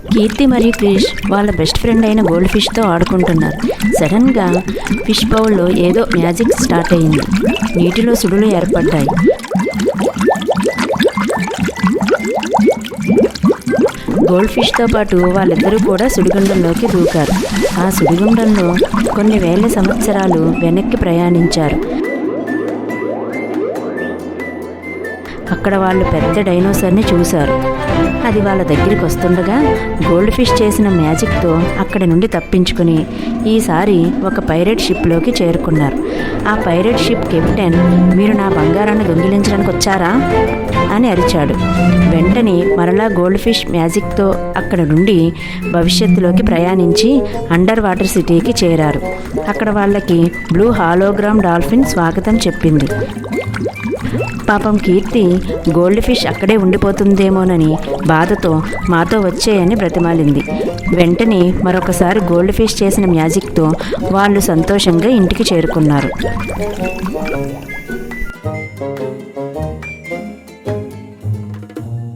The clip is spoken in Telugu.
కీర్తి మరియు క్రిష్ వాళ్ళ బెస్ట్ ఫ్రెండ్ అయిన గోల్డ్ ఫిష్తో ఆడుకుంటున్నారు. సడన్గా ఫిష్ బౌల్లో ఏదో మ్యాజిక్ స్టార్ట్ అయింది. నీటిలో సుడులు ఏర్పడ్డాయి. గోల్డ్ ఫిష్తో పాటు వాళ్ళిద్దరూ కూడా సుడిగుండంలోకి దూకారు. ఆ సుడిగుండంలో కొన్ని వేల సంవత్సరాలు వెనక్కి ప్రయాణించారు. అక్కడ వాళ్ళు పెద్ద డైనోసార్ని చూశారు. అది వాళ్ళ దగ్గరికి వస్తుండగా గోల్డ్ ఫిష్ చేసిన మ్యాజిక్తో అక్కడి నుండి తప్పించుకుని ఈసారి ఒక పైరేట్ షిప్లోకి చేరుకున్నారు. ఆ పైరేట్ షిప్ కెప్టెన్, మీరు నా బంగారాన్ని దొంగిలించడానికి వచ్చారా అని అరిచాడు. వెంటనే మరలా గోల్డ్ ఫిష్ మ్యాజిక్తో అక్కడ నుండి భవిష్యత్తులోకి ప్రయాణించి అండర్ వాటర్ సిటీకి చేరారు. అక్కడ వాళ్ళకి బ్లూ హాలోగ్రామ్ డాల్ఫిన్ స్వాగతం చెప్పింది. పాపం కీర్తి గోల్డ్ ఫిష్ అక్కడే ఉండిపోతుందేమోనని బాధతో మాతో వచ్చేయని బ్రతిమాలింది. వెంటనే మరొకసారి గోల్డ్ ఫిష్ చేసిన మ్యాజిక్తో వాళ్ళు సంతోషంగా ఇంటికి చేరుకున్నారు.